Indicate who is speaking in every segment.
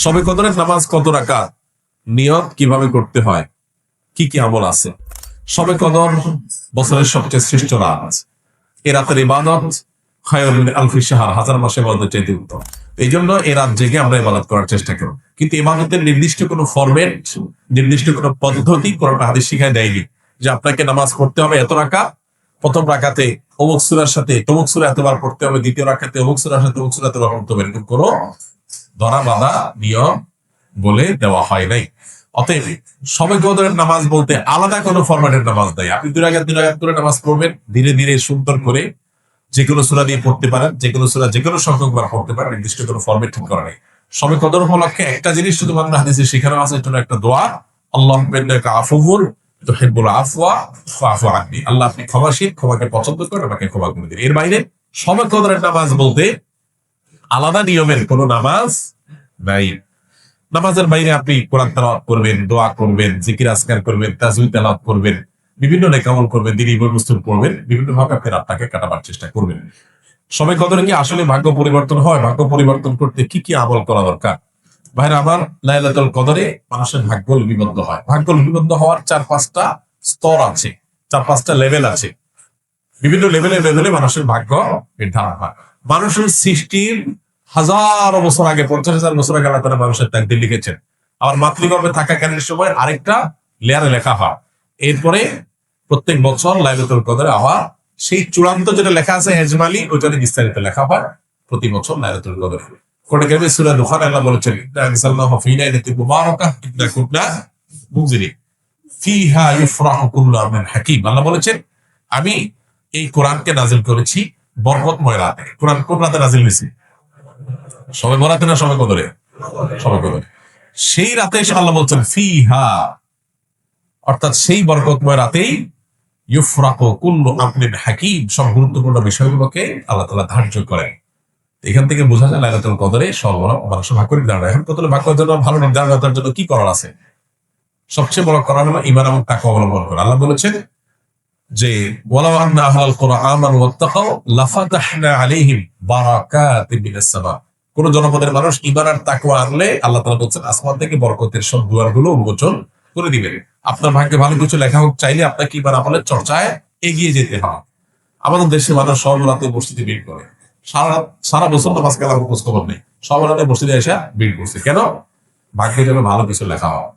Speaker 1: শবে কদরের নামাজ কত রাকাত, নিয়ত কিভাবে করতে হয়, কি কি আমল আছে? শবে কদর বছরের সবচেয়ে শ্রেষ্ঠ রাত। এ রাতের ইবাদত খায়রুম মিন আলফি শাহর, হাজার মাসের ইবাদতের চাইতে উত্তম। এই জন্য এ রাত জেগে আমরা ইবাদত করার চেষ্টা করব। কিন্তু ইবাদতের নির্দিষ্ট কোনো ফরম্যাট, নির্দিষ্ট কোনো পদ্ধতি কোরআন হাদিস শিখায় দেয়নি যে আপনাকে নামাজ পড়তে হবে এত রাকাত, প্রথম রাকাতে অমুক সূরার সাথে তমুক সূরা এতবার পড়তে হবে, দ্বিতীয় রাকাতে অমুক সূরার সাথে অমুক সূরা এতবার পড়তে হবে, এরকম কোনো ধরা বাঁধা নিয়ম বলে দেওয়া হয় নাই। অতএব শবে কদরের নামাজ বলতে আলাদা কোনো ফরম্যাটের নামাজ নাই। আপনি দুই রাকাত করে নামাজ পড়বেন, ধীরে ধীরে সুন্দর করে যে কোনো সূরা দিয়ে পড়তে পারেন, যে কোনো সূরা যে কোনো সংখ্যক বার পড়তে পারেন, নির্দিষ্ট কোনো ফরম্যাট ঠিক করা নেই। শবে কদর উপলক্ষে একটা জিনিস শুধুমাত্র হাদিসে শেখানো আছে, এটা হলো একটা দোয়া, আল্লাহুম্মা ইন্নাকা আফুউন তুহিব্বুল আফওয়া ফা'ফু আননি। আল্লাহ আপনি ক্ষমাশীল, ক্ষমাকে পছন্দ করেন, আমাকে ক্ষমা করে দিন। এর বাইরে শবে কদরের নামাজ বলতে আলাদা নিয়মের কোনো নামাজ নাই। নামাজের বাইরে আপনি কোরআন তেলাওয়াত করবেন, দোয়া করবেন, জিকির আজকার করবেন, তাজবিহ তেলাওয়াত করবেন, বিভিন্ন নেকামল করবেন, দ্বীনি বস্তুর পড়বেন, বিভিন্ন ভাবে আপনি রাতটাকে কাটাবার চেষ্টা করবেন। শবে কদরে কি আসলে ভাগ্য পরিবর্তন হয়? ভাগ্য পরিবর্তন করতে কি কি আমল করা দরকার? ভাইরা আমার, লাইলাতুল কদরে মানুষের ভাগ্য লিপিবদ্ধ হয়। ভাগ্য লিপিবদ্ধ হওয়ার 4-5টা স্তর আছে, 4-5টা লেভেল আছে। বিভিন্ন লেভেলে মানুষের ভাগ্য নির্ধারণ হয়। মানুষের সৃষ্টির হাজারো বছর আগে, 50,000 বছর আগে আল্লাহ তাআলা মানুষের তাকদীর লিখেছেন। আবার মাতৃগর্ভে থাকাকালীন সময় আরেকটা লেয়ারে লেখা হয়। এরপরে প্রত্যেক বছর লাইলাতুল কদরে আবার সেই চূড়ান্ত যেটা লেখা আছে এজমালি, ওইটা বিস্তারিত লেখা হয় প্রতি বছর লাইলাতুল কদর। কোরআনে কারিমে সূরা দুখানে আল্লাহ বলেছেন, ইন্না আনজালনাহু ফী লাইলাতিন মুবারাকাহ ইন্না কুন্না মুনজিরিন ফীহা ইফরাহু কুল্লু আমরিন হাকীম। আল্লাহ বলেছেন, আমি এই কোরআনকে নাজিল করেছি বরকতময় রাতে। কোরআন কোন রাতে নাজিল হয়েছে? শবে বরাতে না শবে কদরে? শবে কদরে। সেই রাতে এসে আল্লাহ বলছেন ফিহা, অর্থাৎ সেই বরকতময় রাতেই ইউফরাকু কুল্লু আমরিন হাকীম, সব গুরুত্বপূর্ণ বিষয়গুলোকে আল্লাহ তাআলা ধার্য করেন। এখান থেকে বোঝা যায় লাইলাতুল কদরে সর্বমোট মানুষের ভাগ্য নির্ধারণ। এখন কদরে ভাগ্যের জন্য, ভালো নির্ধারণের জন্য কি করার আছে? সবচেয়ে বড় করার হলো ঈমান এবং তাকওয়া অবলম্বন করা। আল্লাহ বলেছেন যে ওয়ালাউ আন্না আহলাল কুরআন আমানু ওয়াত্তাকাউ লাফাতাহনা আলাইহিম বারাকাতিন মিনাস সামা। কোন জনপদের মানুষ ঈমান আর তাকওয়া আনলে আল্লাহ তাআলা বলেন আসমান থেকে বরকতের সব দুয়ারগুলো উন্মোচন করে দিবেন। আপনার ভাগ্যে ভালো কিছু লেখা হোক, চাইলে আপনাকে ঈমান আমলের চর্চায় এগিয়ে যেতে হবে। আমাদের দেশে মানুষ সব রাতে মসজিদে ভিড় করে, সারা বছর নামাজ কালাম খোঁজ খবর নেই, সব রাতে মসজিদে এসে ভিড় করছে। কেন? ভাগ্যে যেন ভালো কিছু লেখা হয়।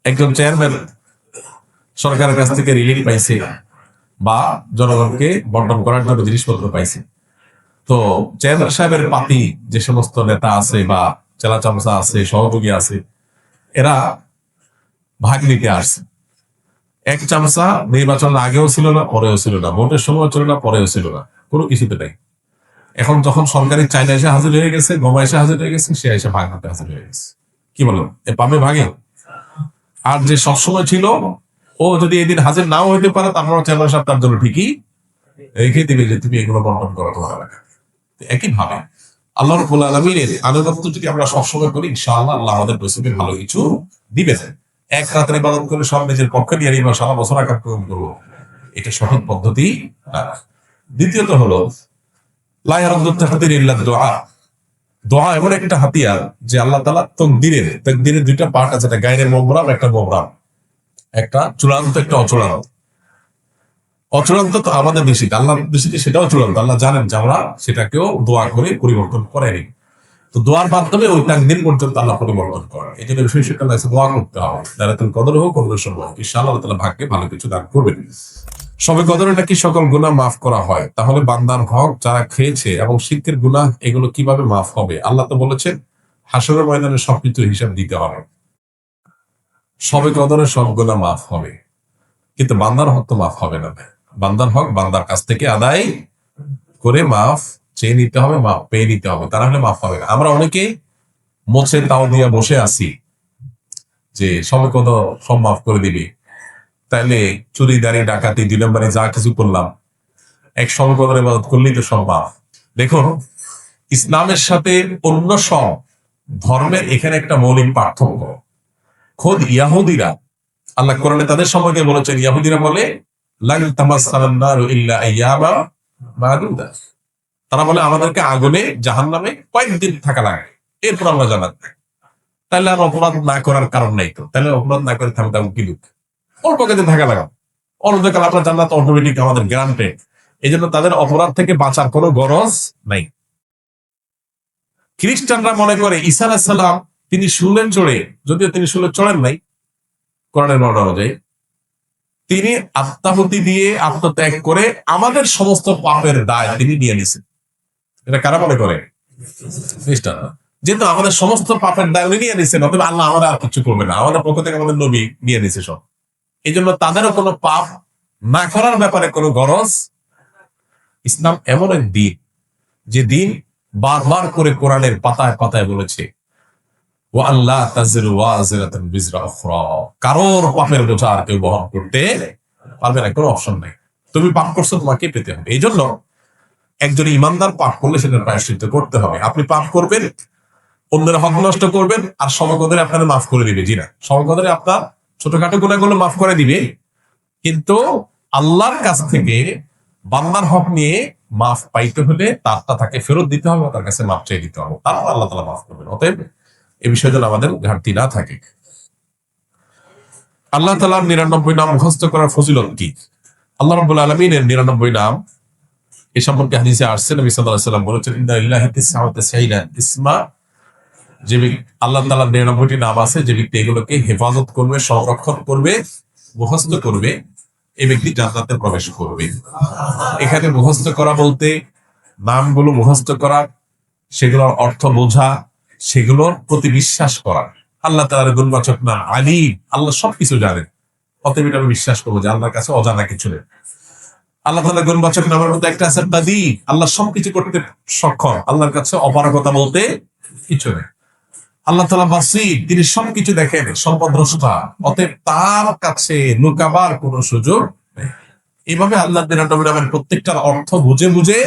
Speaker 1: একজন চেয়ারম্যান সরকারের কাছ থেকে রিলিফ পাইছে বা জনগণকে বন্টন করার জন্য জিনিসপত্র পাইছে। তো চেয়ারম্যান সাহেবের পাতি যে সমস্ত নেতা আছে বা চেলা চামচা আছে, সহযোগী আছে, এরা ভাগ নিতে আসছে। এক চামচা নির্বাচন আগেও ছিল না, পরেও ছিল না, ভোটের সময় ছিল না, পরেও ছিল না, কোনো কিছুতে নাই। এখন যখন সরকারি চাইনা এসে হাজির হয়ে গেছে, গমা এসে হাজির হয়ে গেছে, সে এসে ভাগ নিতে হাজির হয়ে গেছে। কি বলো, এ পাবে ভাগে? আর যে সবসময় ছিল, ও যদি এদিন হাজির নাও হইতে পারে, তারপর চেয়ারম্যান সাহেব তার জন্য ঠিকই রেখে দিবে যে তুমি এগুলো বন্টন করো তোমার এলাকা। একই ভাবে আল্লাহ রাব্বুল আলামিনের আনুগত্য যদি আমরা সবসময় করি, ইনশাআল্লাহ আল্লাহ আমাদের নসিবে ভালো কিছু দিবে। এক রাতের ইবাদত করে সব নিজের পক্ষে নিয়ে নিব, সারা বছর আকার পূরণ করবো, এটা সঠিক পদ্ধতি না। দ্বিতীয়ত হলো লা ইয়ারুদ্দু তাকদীর ইল্লা দুআ। দোয়া এমন একটা হাতিয়ার যে আল্লাহ তাআলা তাকদীরের দুইটা পার্ট আছে, একটা গায়রের মুবরাম, একটা মুবরাম, একটা চূড়ান্ত, একটা অচূড়ান্ত। অচূড়ান্ত তো আমাদের দৃষ্টিতে, আল্লাহ দৃষ্টিতে সেটাও চূড়ান্ত। আল্লাহ জানেন যে আমরা সেটাকেও দোয়া করে পরিবর্তন করেনি। তো দোয়ার মাধ্যমে ওই তাকদীর পর্যন্ত আল্লাহ পরিবর্তন করেন। এই জন্য বিশেষ করে দোয়া করতে হবে, লাইলাতুল কদর হোক, অন্য সময় হোক, ইনশাআল্লাহ আল্লাহ তাআলা ভাগ্যে ভালো কিছু দান করবেন। শবে কদরে নাকি সকল গুনাহ মাফ করা হয়। তাহলে বান্দার হক যারা খেয়েছে এবং শিরকের গুনাহ, এগুলো কিভাবে মাফ হবে? আল্লাহ তো বলেছেন হাসরের ময়দানে সবকিছু হিসাব দিতে হবে। শবে কদরে সব গুনাহ মাফ হবে, কিন্তু বান্দার হক তো মাফ হবে না। বান্দার হক বান্দার কাছ থেকে আদায় করে মাফ চেয়ে নিতে হবে, মাফ পেয়ে নিতে হবে, তা না হলে মাফ হবে না। আমরা অনেকে মোছে তাও দিয়া বসে আছি যে শবে কদর সব মাফ করে দিবি, তাইলে চুরি দাঁড়িয়ে ডাকাতি 2 নম্বরে যা কিছু করলাম, এক শবে কদর ইবাদত করলেই তো সব মাফ। দেখুন, ইসলামের সাথে অন্য সব ধর্মের এখানে একটা মৌলিক পার্থক্য। খোদ ইয়াহুদিরা, আল্লাহ কোরআনে তাদের সম্পর্কে বলেছেন, ইয়াহুদিরা বলে লান তামাসসানান নারু ইল্লা আইয়ামা মাদুদা। তারা বলে আমাদেরকে আগুনে জাহান্নামে কয়েকদিন থাকা লাগে, এরপর আমরা জানাত, তাহলে আর অপরাধ না করার কারণ নাই তো, তাহলে অপরাধ না করে থাকতে কি দুঃখ, অল্প কাজে থাকা লাগাম, অনন্তকাল আপনার জান্নাত অটোমেটিক আমাদের গ্রান্টেড। এই জন্য তাদের অপরাধ থেকে বাঁচার কোনো গরজ নাই। খ্রিস্টানরা মনে করে ঈসা আলাইহিস সালাম তিনি শুলেন চড়ে, যদিও তিনি শুলে চড়েন নাই কোরআনের বর্ণনা অনুযায়ী, তিনি আত্মাহুতি দিয়ে আত্মত্যাগ করে আমাদের সমস্ত পাপের দায় তিনি নিয়ে নিছেন। এটা কারা মনে করে? খ্রিস্টানরা। যেহেতু আমাদের সমস্ত পাপের দায় উনি নিয়ে নিছেন, অতএব আল্লাহ আমাদের আর কিছু করবে না, আমাদের পক্ষ থেকে আমাদের নবী নিয়ে নিছে সব। এই জন্য তাদেরও কোনো পাপ না করার ব্যাপারে কোনো গরজ। ইসলাম এমন এক দিন, যে দিন বারবার করে কোরআনের পাতায় পাতায় বলেছে ওয়া আল্লাহ তাজিরু ওয়াজিরাতুন বিজরা উখরা, কারোর পাপের বোঝা আর কেউ বহন করতে পারবে না, কোনো অপশন নাই। তুমি পাপ করছো, তোমাকে পেতে হবে। এই জন্য একজন ইমানদার পাপ করলে সেটার প্রায়শ্চিত্ত করতে হবে। আপনি পাপ করবেন, অন্যের হক নষ্ট করবেন, আর সমকদরে আপনাদের মাফ করে দিবে। জি না, সমকদরে আপনার ছোটখাটো গুনাহগুলো মাফ করে দিবে, কিন্তু আল্লাহর কাছ থেকে বান্দার হক নিয়ে মাফ পাইতে হলে তারটা তাকে ফেরত দিতে হবে, তার কাছে মাফ চেয়ে দিতে হবে, তারপর আল্লাহ তাআলা মাফ করবেন। অতএব এই বিষয়ে যেন আমাদের ঘাটতি না থাকে। আল্লাহ তাআলার 99 নাম মুখস্থ করার ফজিলত কি? আল্লাহ রাব্বুল আলামিনের 99 নাম এ সম্পর্কে হাদিসে আসছে, নবী সাল্লাল্লাহু আলাইহি ওয়াসাল্লাম বলেছেন ইন্না লিল্লাহি তিসআতাসিনা ইসমা, যে আল্লাহ তাআলার 99টি নাম আছে, যে ব্যক্তি এগুলোকে হেফাজত করবে, সংরক্ষণ করবে, মুখস্থ করবে, এই ব্যক্তি জান্নাতে প্রবেশ করবে। এখানে মুখস্থ করা বলতে নামগুলো মুখস্থ করা, সেগুলোর অর্থ বোঝা, সেগুলোর প্রতি বিশ্বাস করা। আল্লাহ তাআলার গুণবাচক নাম আলিম, আল্লাহ সবকিছু জানেন, অতএব এটা আমি বিশ্বাস করবো যে আল্লাহর কাছে অজানা কিছু নেই। আল্লাহ তাআলার গুণবাচক নামের মধ্যে একটা আছে কাদির, আল্লাহ সবকিছু করতে সক্ষম, আল্লাহর কাছে অপারগতা বলতে কিছু নেই। আল্লাহ তাআলা বাসীর, তিনি সবকিছু দেখেন, সম্পদদ্রষ্টা, অতএব তার কাছে লুকাবার কোন সুযোগ নেই। এইভাবে আল্লাহ নামের প্রত্যেকটার অর্থ বুঝে বুঝে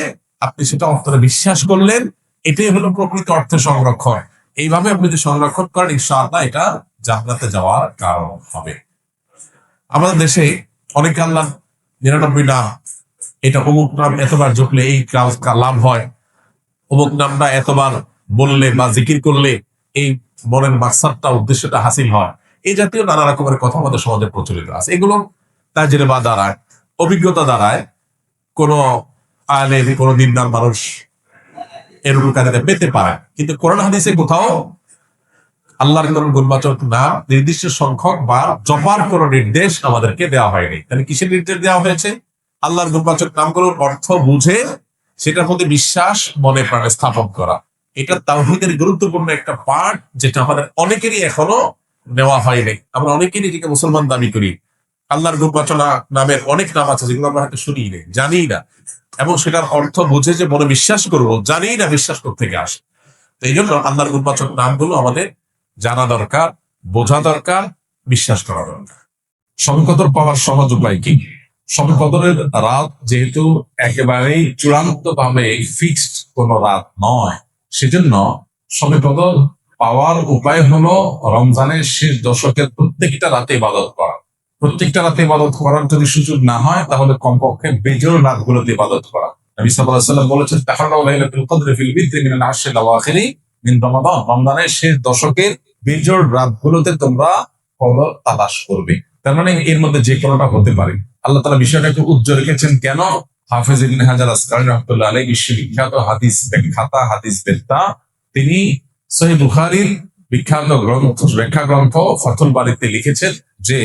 Speaker 1: আপনি সেটা অর্থে বিশ্বাস করলেন, এটাই হলো প্রকৃত অর্থে সংরক্ষণ। এইভাবে আপনি যে সংরক্ষণ করেন, ইনশাআল্লাহ এটা জান্নাতে যাওয়ার কারণ হবে। আমাদের দেশে অনেকে আল্লাহ 99 নাম, এটা অমুক নাম এতবার জপলে এই কাজ লাভ হয়, অমুক নামটা এতবার বললে বা জিকির করলে এই মনের মাকসাদটা, উদ্দেশ্যটা হাসিল হয়, এই জাতীয় নানা রকমের কথা আমাদের সমাজে প্রচলিত আছে। এগুলো তাজরিবা দ্বারায়, অভিজ্ঞতা দ্বারায় কোন আলেম, কোন দিনদার মানুষ এরকম কাজে পেতে পারে, কিন্তু কোরআন হাদিসে কোথাও আল্লাহর কোন গুণবাচক নাম নির্দিষ্ট সংখ্যক বা জপার কোন নির্দেশ আমাদেরকে দেওয়া হয়নি। তাহলে কিসের নির্দেশ দেওয়া হয়েছে? আল্লাহর গুণবাচক নামগুলোর অর্থ বুঝে সেটার প্রতি বিশ্বাস মনে প্রাণে স্থাপন করা। এটা তাওহীদের গুরুত্বপূর্ণ একটা পার্ট, যেটা আমাদের অনেকেরই এখনো নেওয়া হয়নি। আমরা অনেকেই নিজেকে মুসলমান দাবি করি, আল্লাহর গুণবাচক নামের অনেক নাম আছে যেগুলো আমরা হয়তো শুনি না, জানি না, এবং সেটার অর্থ বুঝে যে মনে বিশ্বাস করবো, জানি না বিশ্বাস করতে থেকে আসে। তো এই জন্য আল্লাহর গুণবাচক নামগুলো আমাদের জানা দরকার, বোঝা দরকার, বিশ্বাস করা দরকার। শবে কদর পাওয়ার সহজ উপায় কি? শবে কদরের রাত যেহেতু একেবারেই চূড়ান্ত ভাবে ফিক্সড কোন রাত নয়, সেজন্য শবে কদর পাওয়ার উপায় হলো রমজানের শেষ দশকের প্রত্যেকটা রাতে ইবাদত করা। প্রত্যেকটা রাতে ইবাদত করার যদি সুযোগ না হয়, তাহলে কমপক্ষে বেজোড় রাতগুলোতে ইবাদত করা। নবী সাল্লাল্লাহু আলাইহি ওয়াসাল্লাম বলেছেন তাহাররাউ লাইলাতুল কদরি ফিল বিদরি মিনাল আশরিল আওয়াখিরি মিন রমাদান, রমজানের শেষ দশকের বেজোড় রাতগুলোতে তোমরা কদর তালাশ করবে। তার মানে এর মধ্যে যে কোনোটা হতে পারে। আল্লাহ তাআলা বিষয়টা একটু উজ্জ্বল রেখেছেন কেন? হাফেজ ইবনে হাজার আসকালানী রাহমাতুল্লাহ আলাইহি বিশ্ববিখ্যাত হাদিস ব্যাখ্যাতা, হাদিস বেত্তা, তিনি সহিহ বুখারীর বিখ্যাত গ্রন্থ, ব্যাখ্যা গ্রন্থ ফাথুল বারীতে লিখেছেন যে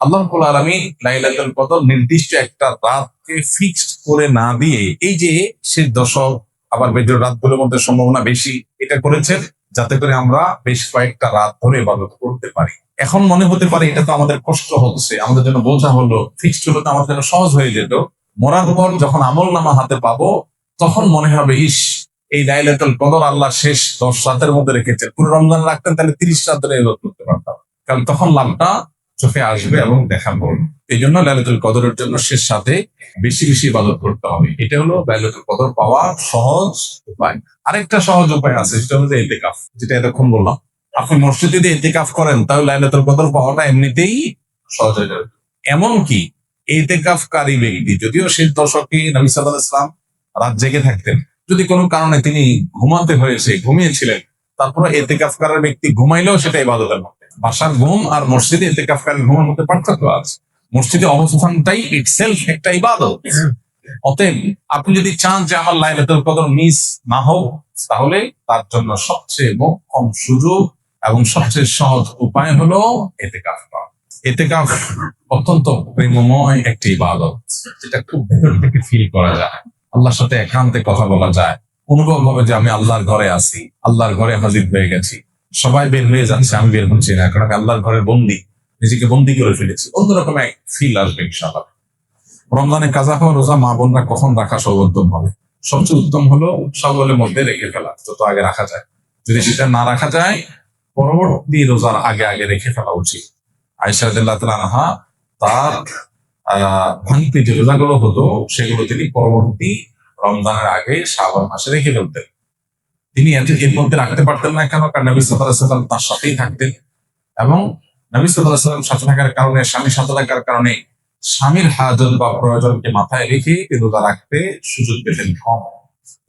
Speaker 1: আল্লাহ রাব্বুল আলামিন লাইলাতুল কদর নির্দিষ্ট একটা রাতকে ফিক্সড করে না দিয়ে, এই যে শেষ দশক আবার বেজোড় রাতগুলোর মধ্যে সম্ভাবনা বেশি, এটা করেছেন যাতে করে আমরা বেশ কয়েকটা রাত ধরে ইবাদত করতে পারি। এখন মনে হতে পারে এটা তো আমাদের কষ্ট হচ্ছে, আমাদের জন্য বোঝা হলো, ফিক্সড হলো তো আমাদের জন্য সহজ হয়ে যেত। মরার পর যখন আমল নামা হাতে পাবো, তখন মনে হবে ইস, এই লাইলাতুল কদর আল্লাহ শেষ 10 রাতের মধ্যে রেখেছেন, পুরো রমজান রাখতেন তাহলে 30 রাত ধরে ইবাদত করতে পারতাম, কারণ তখন লাভটা চোখে আসবে এবং দেখা পড়বে। এই জন্য লাইলাতুল কদরের জন্য শেষ সাথে বেশি বেশি ইবাদত করতে হবে। এটা হলো লাইলাতুল কদর পাওয়ার সহজ উপায়। আরেকটা সহজ উপায় আছে, সেটা হলো ইতিকাফ, যেটা এতক্ষণ বললাম। আপনি মসজিদে যদি ইতিকাফ করেন, তাহলে লাইলাতুল কদর পাওয়াটা এমনিতেই সহজ হয়ে যাবে। এমনকি ইতিকাফকারী ব্যক্তি, যদিও শেষ দশকে নবী সাল্লাল্লাহু আলাইহি ওয়াসাল্লাম রাত জেগে থাকতেন, যদি কোনো কারণে তিনি ঘুমাতে হয়েছে, ঘুমিয়েছিলেন, তারপরে এতেকাফকারী ব্যক্তি ঘুমাইলেও সেটা ইবাদতের মধ্যে। বাসার ঘুম আর মসজিদে এতেকাফকারী ঘুমের মধ্যে পার্থক্য আছে। মসজিদে অবস্থানটাই ইটসেলফ একটা ইবাদত। অতএব আপনি যদি চান যে আমার লাইলাতুল কদর মিস না হোক, তাহলে তার জন্য সবচেয়ে মোক্ষম সুযোগ এবং সবচেয়ে সহজ উপায় হলো এতেকাফ করা। এতেকাফ অত্যন্ত প্রেমময় একটি ইবাদত, যেটা খুব ভেতর থেকে ফিল করা যায়, আল্লাহর সাথে একান্তে কথা বলা যায়, অনুভব হবে যে আমি আল্লাহর ঘরে আছি, আল্লাহর ঘরে হাজির হয়ে গেছি। সবাই বের হয়ে যাচ্ছে, আমি বের হচ্ছি না, কারণ আমি আল্লাহর ঘরের বন্দী, নিজেকে বন্দী করে ফেলেছি। অন্যরকম এক ফিল আসবে ইনশাআল্লাহ। রমজানে কাজা হওয়া রোজা মা বোনরা কখন রাখা সর্বোত্তম হবে? সবচেয়ে উত্তম হলো সকালের মধ্যে রেখে ফেলা, যত আগে রাখা যায়। যদি সেটা না রাখা যায়, পরবর্তী রোজার আগে আগে রেখে ফেলা উচিত। আয়েশা রাদিয়াল্লাহু তাআলা আনহা তার ভাঙতি যে রোজাগুলো হতো সেগুলো তিনি পরবর্তী রমজানের আগে শাবান মাসে রেখে ফেলতেন। তিনি এর মধ্যে রাখতে পারতেন না কেন? কারণ নবী সাল্লাল্লাহু আলাইহি ওয়াসাল্লাম তার সাথেই থাকতেন, এবং নবী সাল্লাল্লাহু আলাইহি ওয়াসাল্লাম সাথে থাকার কারণে, স্বামীর সাথে থাকার কারণে স্বামীর হাজত বা প্রয়োজনকে মাথায় রেখে রোজা রাখতে সুযোগ পেতেন কম।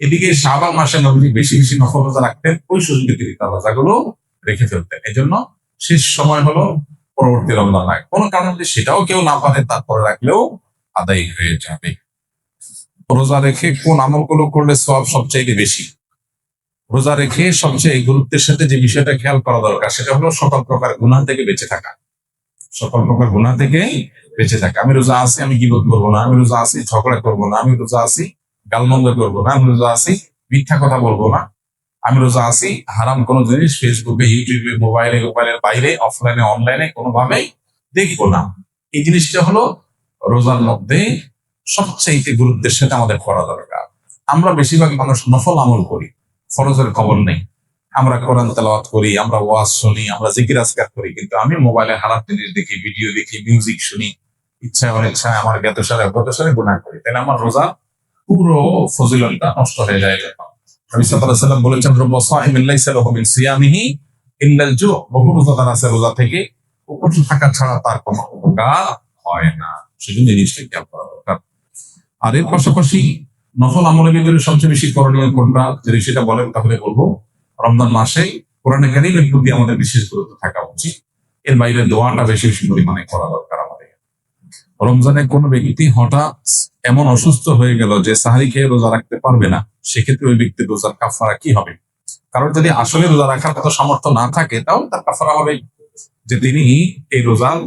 Speaker 1: এদিকে শাবান মাসে নবী বেশি বেশি নফল রোজা রাখতেন, ওই সুযোগে তিনি তার রোজাগুলো রেখে ফেলতেন। এই জন্য শেষ সময় হলো পরবর্তী রমজান আগে। কোনো কারণে যদি সেটাও কেউ না পারে, তারপরে রাখলেও আদায় হয়ে যাবে। রোজা রেখে কোন আমলগুলো করলে সওয়াব সবচেয়ে বেশি? রোজা রেখে সবচেয়ে গুরুত্বের সাথে যে বিষয়টা খেয়াল করা দরকার, সেটা হলো সকল প্রকার গুনাহ থেকে বেঁচে থাকা। সকল প্রকার গুনাহ থেকে বেঁচে থাকা। আমি রোজা আছি, আমি গীবত করবো না, আমি রোজা আছি ঝগড়া করবো না, আমি রোজা আছি গালমন্দ করবো না, আমি রোজা আছি মিথ্যা কথা বলবো না, আমি রোজা আছি হারাম কোনো জিনিস ফেসবুকে, ইউটিউবে, মোবাইলের বাইরে, অফলাইনে, অনলাইনে কোনোভাবেই দেখবো না। এই জিনিসটা হলো রোজার মধ্যে সবচেয়ে গুরুত্বের সাথে আমাদের করা দরকার। আমরা বেশিরভাগ মানুষ নফল আমল করি, ফরজের খবর নেই। আমরা কোরআন তেলাওয়াত করি, আমরা ওয়াজ শুনি, আমরা জিকির আজকার করি, কিন্তু আমি মোবাইলে খারাপ জিনিস দেখি, ভিডিও দেখি, মিউজিক শুনি, ইচ্ছা অনিচ্ছায় আমার জ্ঞাতসারে গুনাহ করি, তাহলে আমার রোজা পুরো ফজিলতটা নষ্ট হয়ে যায়। নবী সাল্লাল্লাহু আলাইহি ওয়াসাল্লাম বলেছেন, রুব্বা সাইমিন লাইসা লাহু মিন সিয়ামিহি ইল্লাল জু', বহু রোজাদার আছে রোজা থেকে উপোস থাকা ছাড়া তার কোনো উপকার হয় না। সেজন্য জিনিসটা খেয়াল করা দরকার। আর এর পাশাপাশি নফল আমলের ভিতরে সবচেয়ে বেশি করণীয় কোনটা, যদি সেটা বলেন তাহলে বলবো রমজান মাসে কোরআনে কারীমের প্রতি আমাদের বিশেষ গুরুত্ব থাকা উচিত। এর বাইরে দোয়াটা বেশি বেশি পরিমাণে করা দরকার আমাদের। রমজানে কোনো ব্যক্তি হঠাৎ এমন অসুস্থ হয়ে গেল যে সাহারি খেয়ে রোজা রাখতে পারবে না, সেক্ষেত্রে ওই ব্যক্তির রোজার কাফারা কি হবে? কারণ যদি আসলে রোজা রাখার কত সামর্থ্য না থাকে, তাহলে তার কাফারা হবে যে তিনি এই রোজার